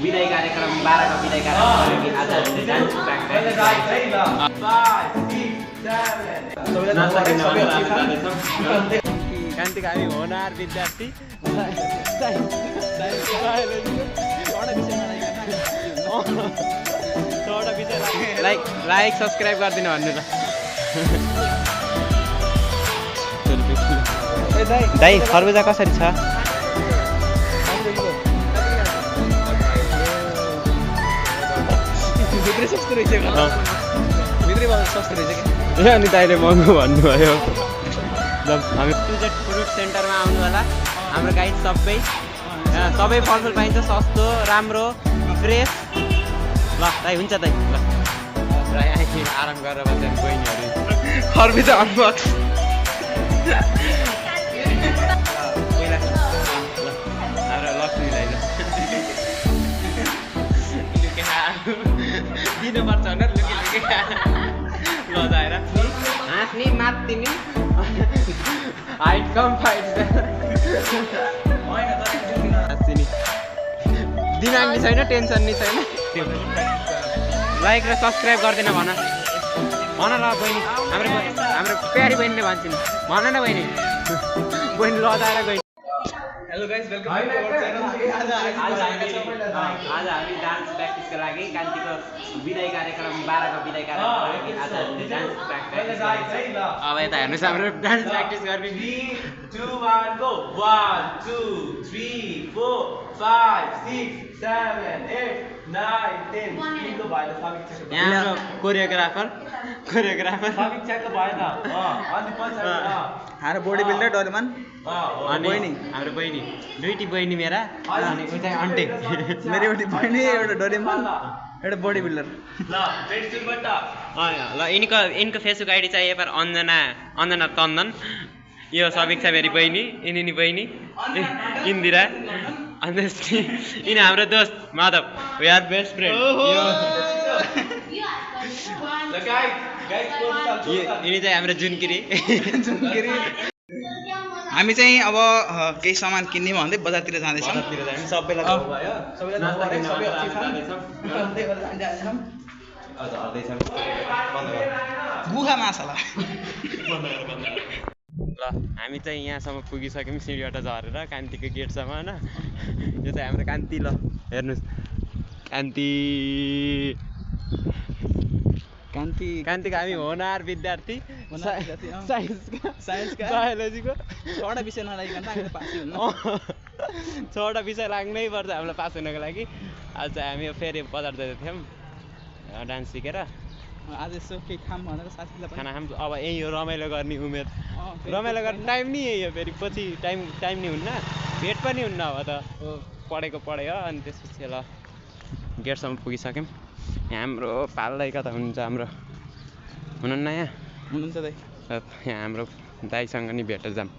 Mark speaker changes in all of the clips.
Speaker 1: विदाई कार्यक्रम 12 को विदाई कार्यक्रम आज हामीले डान्स प्र्याक्टिस कान्तिक हामी होनार विद्यार्थी लाइक सब्सक्राइब गरिदिनु भन्नु ल दाइ खरबुजा कसरी छ
Speaker 2: भित्रै सस्तो रहेछ भित्रै सस्तो रहेछ
Speaker 1: ए अनि दाइले महँगो भन्नुभयो हामी टुजेट फ्रुट सेन्टरमा आउनु होला हाम्रो गाइड सबै फलफुल पाइन्छ सस्तो राम्रो फ्रेस ल दाइ हुन्छ दाइ ल आराम गरेर बस्छन् बहिनीहरू खरबुजा अनबक्स हाम्रो लक्ष्मीलाई दिनुपर्छ भनेर लुकी लजाएर हाँस्ने मात्तिने हाइट कम फाइट दिमाग नि छैन टेन्सन नि छैन लाइक र सब्सक्राइब गर्दैन भन ल बहिनी हाम्रो प्यारी बहिनीले भन्छन् भन न बहिनी बहिनी लजाएर गइ
Speaker 2: hello guys welcome to our channel
Speaker 1: आज हामी डान्स प्र्याक्टिसको लागि कान्तिको विदाई कार्यक्रम 12 को विदाई कार्यक्रम आज हामीले डान्स प्र्याक्टिस अब यता हेर्नुहोस् हाम्रो डान्स प्र्याक्टिस गर्ने 3 2 1 गो 1 2 3 4 5 6 7 8 9 10 किनको भयो त समीक्षाको यहाँ हाम्रो कोरियोग्राफर समीक्षाको भयो त अनि पछाडी
Speaker 2: हाम्रो बडी बिल्डर डोरेमन
Speaker 1: अनि हाम्रो बहिनी दुईटी बहिनी मेरा अनि उता अन्टे
Speaker 2: मेरो एउटी बहिनी एउटा डोरेमन एउटा बडी बिल्डर
Speaker 1: ल यिनको फेसबुक आइडी चाहिँ यहाँ पर अञ्जना तन्दन यो समीक्षा मेरी बहिनी यिनी बहिनी इन्दिरा अनि यिनी हाम्रो दोस्त Madhav we are best friend यिनी चाहिँ हाम्रो जुनकिरी
Speaker 2: हामी चाहिँ अब केही सामान किन्ने भन्दै बजारतिर जाँदैछौँ
Speaker 1: सबैलाई
Speaker 2: गुखा माछाला
Speaker 1: ल हामी चाहिँ यहाँसम्म पुगिसक्यौँ सिँढीबाट झरेर कान्तिको गेटसम्म होइन यो चाहिँ हाम्रो कान्ति ल हेर्नुहोस् कान्तिको हामी होनार विद्यार्थी साइन्सका बायोलोजीको
Speaker 2: 6वटा विषय नलागिकन हामी पास हुनु
Speaker 1: 6वटा विषय लाग्नै पर्छ हामीलाई पास हुनको लागि आज चाहिँ हामी फेरि बजार जाँदै थियौँ डान्स सिकेर
Speaker 2: आज यसो केही खाम भनेर साथीलाई
Speaker 1: खाना खाम अब यही हो रमाइलो गर्ने उमेर रमाइलो गर्ने टाइम नि यही हो फेरि पछि टाइम नि हुन्न भेट पनि हुन्न अब त पढेको पढाइ हो अनि त्यसपछि ल गेटसम्म पुगिसक्यौँ यहाँ हाम्रो पाल्दै कता हुनुहुन्छ हाम्रो हुनुहुन्न यहाँ
Speaker 2: हुनुहुन्छ दाइ
Speaker 1: यहाँ हाम्रो दाइसँग नि भेटेर जाऊँ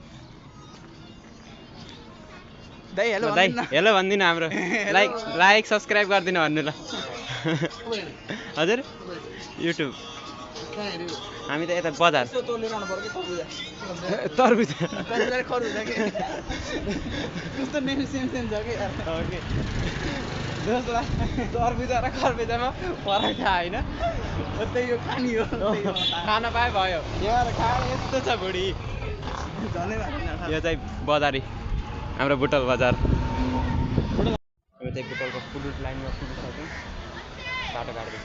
Speaker 2: दाइ हेलो
Speaker 1: दाइ हेलो भनिदिनु हाम्रो लाइक सब्सक्राइब गरिदिनु भन्नु ल हजुर युट्युब हामी त यता बजार तरबुजा तरबुजा र खरबुजामा फरक थाहा होइन
Speaker 2: त्यही यो खानी हो
Speaker 1: खाना पाए भयो यहाँ खाना यस्तो छ बुढी यो चाहिँ बजारी हाम्रो बुटल बजार अब चाहिँ बुटलको फ्रुट लाइनमा पुगिसक्यौँ बाटो काट्दै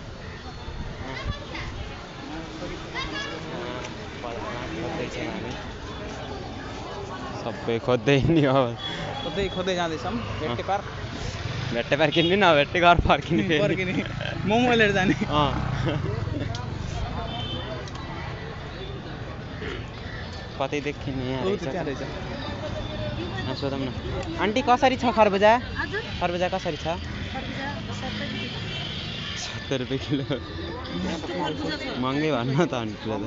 Speaker 1: खोज्दैछौँ हामी सबै खोज्दै नि अब
Speaker 2: खोज्दै जाँदैछौँ
Speaker 1: भेट्टे पार किन्ने न भेट्टे घर फर्किने
Speaker 2: मोमो लिएर जाने
Speaker 1: कतै देखिने यहाँ सोधौँ न आन्टी कसरी छ खरबुजा कसरी छ 70 रुपियाँ किलो महँगै भन्नु त आन्टीलाई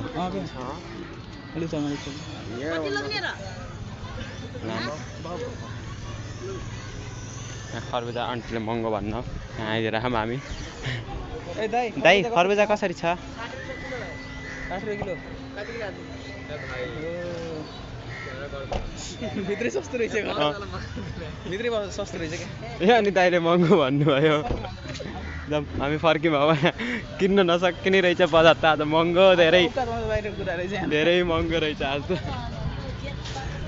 Speaker 1: त खरबुजा आन्टीले महँगो भन्नु यहाँ आइदिएर हामी दाइ खरबुजा कसरी छ
Speaker 2: 60 रुपियाँ किलो भित्रै सस्तो रहेछ भित्रै सस्तो रहेछ
Speaker 1: ए अनि दाइले महँगो भन्नुभयो हामी फर्क्यौँ अब किन्न नसक्ने रहेछ बजार त आज महँगो धेरै धेरै महँगो रहेछ आज त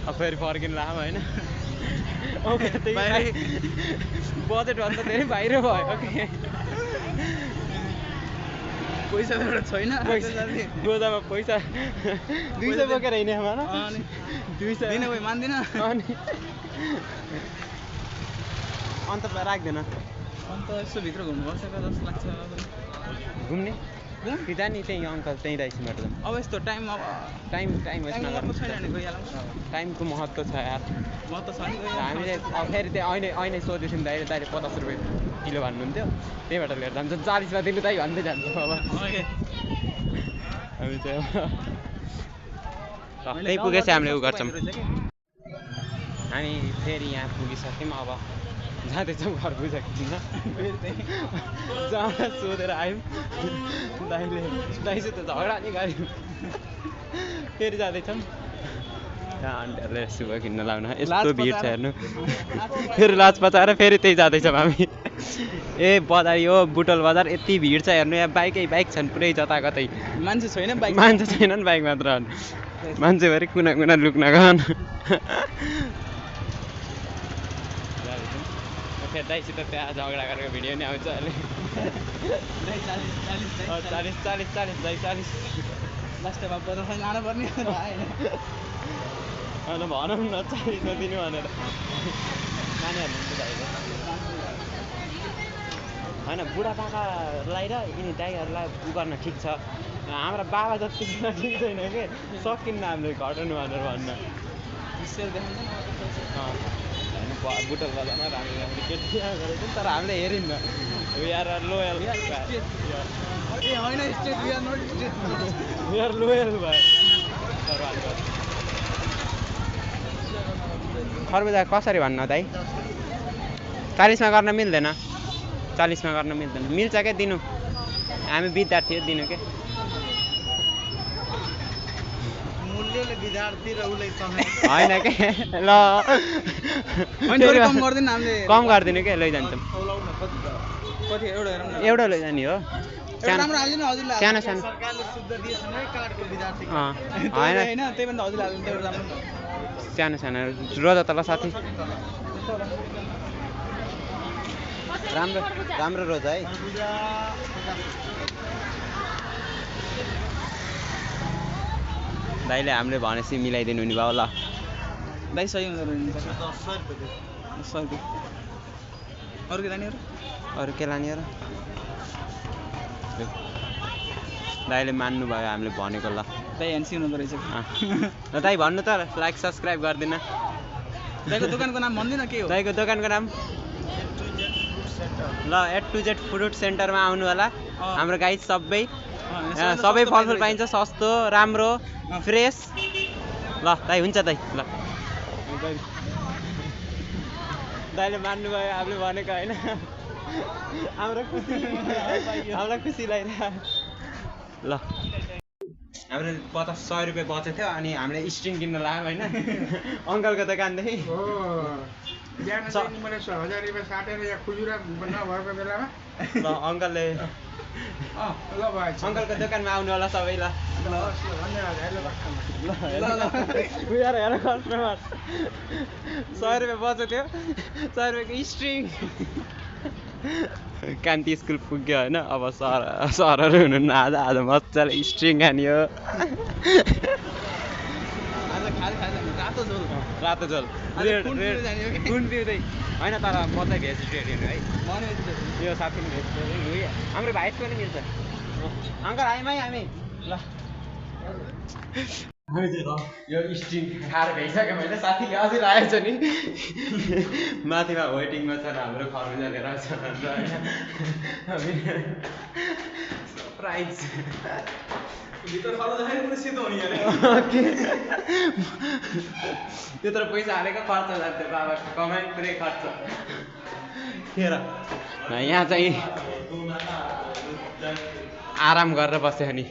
Speaker 1: अब फेरि फर्किनु लाम होइन बजेटभन्दा धेरै बाहिर भयो
Speaker 2: पैसा एउटा छैन
Speaker 1: गोदामा पैसा 200 बोकेर हिँड्ने आमा 200
Speaker 2: दिन कोही मान्दैन
Speaker 1: अनि अन्त राख्दैन
Speaker 2: अन्त यसो भित्र घुम्नुपर्छ जस्तो लाग्छ
Speaker 1: घुम्ने कि नि त्यही अङ्कल त्यहीँ राइसबाट
Speaker 2: अब यस्तो टाइम
Speaker 1: वेस्ट नगर्नु
Speaker 2: छैन नि गइहालौँ
Speaker 1: टाइमको महत्त्व छ यार
Speaker 2: महत्त्व छ नि
Speaker 1: हामीले अब फेरि त्यहाँ ऐनै सोधेछौँ दाइले 50 रुपियाँ किलो भन्नुहुन्थ्यो त्यहीबाट लिएर जान्छ 40मा दिनु दाइ भन्दै जान्छौँ अब हामी चाहिँ त्यही पुगेपछि हामीले उ गर्छौँ हामी फेरि यहाँ पुगिसक्यौँ अब जाँदैछौँ घर पुगिसक्यौँ जहाँ सोधेर आयौँ दाइले त झगडा नि गऱ्यौँ फेरि जाँदैछौँ त्यहाँ आन्टीहरूले शुभ किन्न लाउन यस्तो भिड छ हेर्नु फेरि लाज पचाएर फेरि त्यही जाँदैछौँ हामी ए बजार यो बुटल बजार यति भिड छ हेर्नु यहाँ बाइक छन् पुरै जताकतै
Speaker 2: मान्छे छैनन्
Speaker 1: बाइक मात्र मान्छे फेरि कुना लुक्न गएन फेरि दाइसित त्यहाँ झगडा गरेको भिडियो नि आउँछ अहिले 40 दाइ 40
Speaker 2: लास्टमा 50 लानु पर्ने
Speaker 1: अन्त भनौँ न 40 नदिनु भनेर नानीहरूले दाइले होइन बुढापाकालाई र यिनी दाइहरूलाई उ गर्न ठिक छ हाम्रा बाबा जति ठिक छैन कि सकिन्न हामीले घटाउनु भनेर भन्न बुटल बजारमा हामीले केटी गरेको तर हामीले हेरिन्न लोयल लोयल भयो खरबुजा कसरी भन्नु दाइ 40मा गर्न मिल्दैन 40मा गर्न मिल्दैन मिल्छ क्या दिनु हामी विद्यार्थी हो दिनु के होइन के ल कम गरिदिनु के लैजान्छौँ एउटा लैजाने हो सानो सानो रोज त ल साथी राम्रो रोज है दाइले हामीले भनेपछि मिलाइदिनु नि बाउ ल
Speaker 2: दाइ सही हुँदो रहेछ 100 रुपियाँ अरू के लाने
Speaker 1: र दाइले मान्नु भयो हामीले भनेको ल
Speaker 2: दाइ ह्यान्सी हुँदो रहेछ
Speaker 1: ल दाइ भन्नु त लाइक सब्सक्राइब गर्दिन
Speaker 2: दाइको दोकानको नाम भन्दिन के हो
Speaker 1: दाइको दोकानको नाम ल A to Z फ्रुट सेन्टरमा आउनु होला हाम्रो गाइड सबै फलफुल पाइन्छ सस्तो राम्रो फ्रेस ल दाइ हुन्छ दाइ ल दाइले मान्नु भयो हामीले भनेको होइन हामीलाई खुसी लागिरहेको ल हाम्रो 100 रुपियाँ बचेको थियो अनि हामीले स्ट्रिङ किन्न लाग्यो होइन अङ्कलको दोकानदेखि ल अङ्कलले अङ्कलको दोकानमा आउनु होला सबैलाई हेर कस्टमर 100 रुपियाँ बचेको थियो 100 रुपियाँको स्ट्रिङ कान्ति स्कुल पुग्यो होइन अब सरहरू हुनुहुन्न आज मजाले स्ट्रिङ खानियो रातो झोल कुन पिउँदै होइन तर म चाहिँ भेजिटेरियन है यो साथी पनि भेजिटेरियन हाम्रो भाइस पनि मिल्छ अङ्कल आयौँ है हामी ल यो स्ट्रिङ खाएर भइसक्यो मैले साथीले अझै लागेको छ नि माथिमा वेटिङमा छन् हाम्रो खरबुजा लिएर सरप्राइज त्यत्रो पैसा हालेको खर्च जान्थ्यो बाबाको कमाइ पुरै खर्च हेर यहाँ चाहिँ आराम गरेर बस्यो नि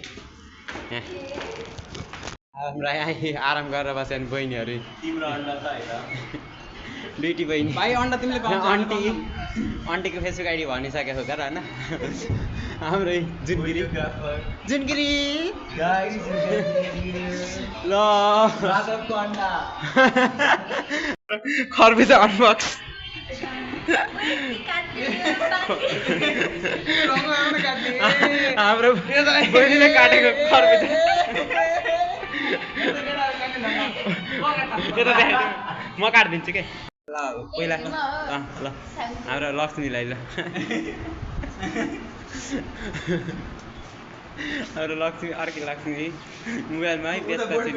Speaker 1: हाम्रो यहाँ आराम गरेर बस्यो भने बहिनीहरू
Speaker 3: तिम्रो अन्डा छ है त
Speaker 1: दुईटी बहिनी
Speaker 2: भाइ अन्डा तिमीले पाउँछौ
Speaker 1: आन्टीको फेसबुक आइडी भनिसकेको हो र होइन हाम्रो जुनगिरी जुनगिरी ल
Speaker 2: रातको अन्डा
Speaker 1: खरबुजा अनबक्स हाम्रो बहिनीले काटेको खरबुजा त्यो त देखाइदिनु म काटिदिन्छु के ल पहिला ल हाम्रो लक्ष्मीलाई ल हाम्रो लक्ष्मी अर्की लक्ष्मी मोबाइलमा है त्यसपछि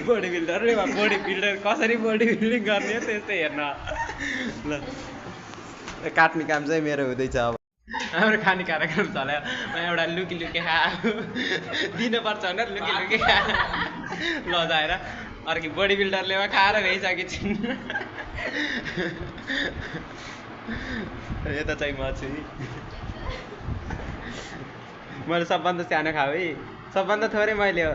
Speaker 1: बडी बिल्डर बडी बिल्डर कसरी बडी बिल्डिङ गर्ने हो त्यस्तै हेर्न ल काट्ने काम चाहिँ मेरो हुँदैछ अब हाम्रो खाने कार्यक्रम चल्यो एउटा लुकी खा दिनुपर्छ भनेर लुकी खा लजाएर अर्की बडी बिल्डरले खाएर भइसकेको छिन् यता चाहिँ म छु मैले सबभन्दा सानो खाऊ है सबभन्दा थोरै मैले हो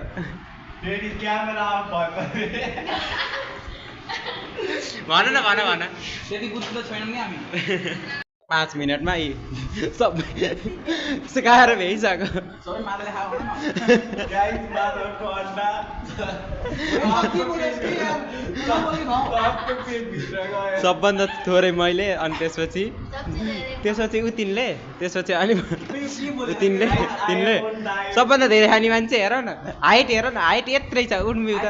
Speaker 1: भन न
Speaker 2: त्यति बुझ्नु त छैनौँ नि हामी
Speaker 1: 5 मिनटमा सब सिकाएर भइसक्यो
Speaker 2: सबै माटोले खाऊ भन
Speaker 3: गाइस मादरको अन्डा
Speaker 1: सबभन्दा थोरै मैले अनि त्यसपछि तिनले त्यसपछि अनि तिनले सबभन्दा धेरै खाने मान्छे हेर न हाइट यत्रै छ उड्मिउ त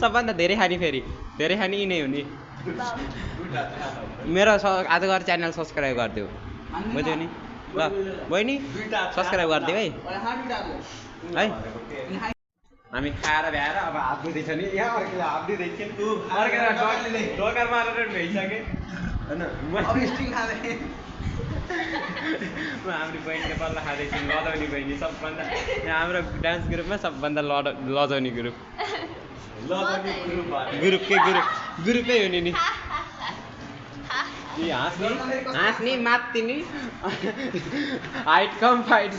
Speaker 1: सबभन्दा धेरै खाने फेरि धेरै खाने यिनै हुने मेरो आज गएर च्यानल सब्सक्राइब गरिदेऊ बुझ्यौ नि ल बहिनी सब्सक्राइब गरिदेऊ है हामी खाएर भ्याएर अब हात धुँदैछ नि यहाँ अर्कीले हात दिँदैछ डोकर मारेर भइसकेँ होइन हाम्रो बहिनीले बल्ल खाँदैछौँ लजाउने बहिनी सबभन्दा यहाँ हाम्रो डान्स ग्रुपमा सबभन्दा लजाउने ग्रुप ग्रुपै हो नि हाँस्ने मात्तिने हाइट कम फाइट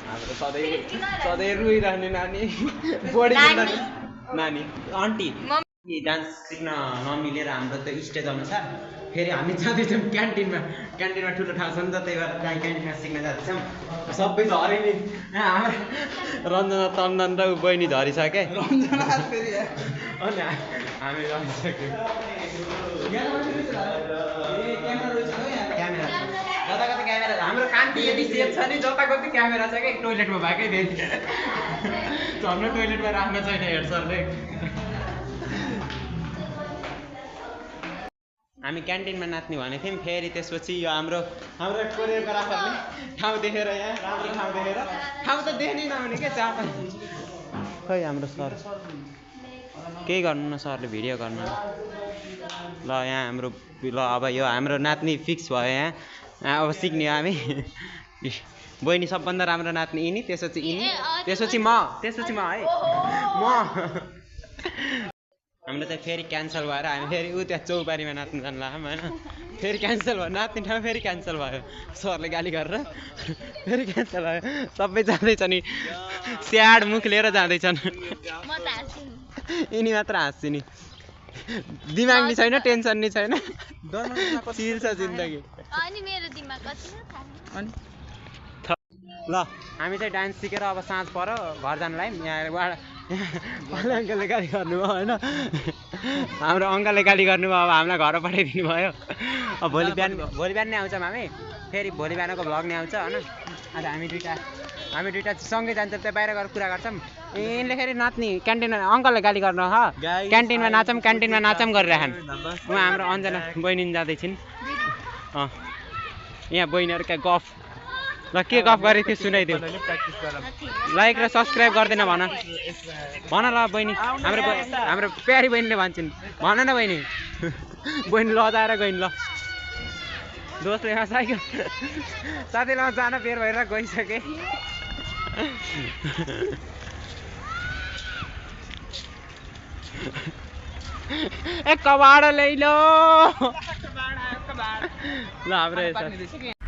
Speaker 1: हाम्रो सधैँ रोइरहने नानी बडी नानी आन्टी डान्स सिक्न नमिलेर हाम्रो त स्टेज अनुसार फेरि हामी जाँदैछौँ क्यान्टिनमा ठुलो ठाउँ छ नि त त्यही भएर त्यहाँ क्यान्टिनमा सिक्न जाँदैछौँ सबै झरे नि हाम्रो रञ्जना टन्डन र बहिनी झरिसके अनि हामी झरिसक्यौँ जता कता क्यामेरा हाम्रो कान्ति यदि सेफ छ नि जता कति क्यामेरा छ कि टोइलेटमा भएकै फेरि झन् टोइलेटमा राख्न छैन हेड सरले हामी क्यान्टिनमा नाच्ने भनेको थियौँ फेरि त्यसपछि यो हाम्रो कोरियोग्राफरले ठाउँ देखेर यहाँ राम्रो ठाउँ देखेर ठाउँ त देख्नै नहुने क्या चाप खै हाम्रो सर केही गर्नु न सरले भिडियो गर्नु ल यहाँ हाम्रो ल अब यो हाम्रो नाच्ने फिक्स भयो यहाँ अब सिक्ने हामी बहिनी सबभन्दा राम्रो नाच्ने यिनी त्यसपछि यिनी त्यसपछि म है म हाम्रो चाहिँ फेरि क्यान्सल भएर हामी फेरि त्यहाँ चौपारीमा नाच्नु जानु लाग्यौँ होइन फेरि क्यान्सल भयो नाच्ने ठाउँ फेरि क्यान्सल भयो सरले गाली गरेर फेरि क्यान्सल भयो सबै जाँदैछ नि स्याड मुख लिएर जाँदैछन् यिनी मात्र हाँस्छु नि दिमाग नि छैन टेन्सन नि छैन चिल छ जिन्दगी ल हामी चाहिँ डान्स सिकेर अब साँझ पऱ्यो घर जानुलाई यहाँ अङ्कलले गाली गर्नुभयो होइन हाम्रो अङ्कलले गाली गर्नुभयो अब हामीलाई घर पठाइदिनु भयो अब भोलि बिहान नै आउँछौँ हामी फेरि भोलि बिहानको भ्लग नै आउँछ होइन आज हामी दुइटा सँगै जान्छौँ त्यहाँ बाहिर गएर कुरा गर्छौँ यिनले फेरि नाच्ने क्यान्टिनमा अङ्कलले गाली गर्नु क्यान्टिनमा नाचौँ गरिराखन् उहाँ हाम्रो अन्जना बहिनी जाँदैछिन् यहाँ बहिनीहरूका गफ ल के गफ गरेको थियो सुनाइदियो लाइक र सब्सक्राइब गर्दैन भन ल बहिनी हाम्रो प्यारी बहिनीले भन्छन् भन न बहिनी लजाएर गइन् ल दोस्रो यहाँ साथीलाई जान बेर भएर गइसके ए कबाड ल्याइ ल हाम्रो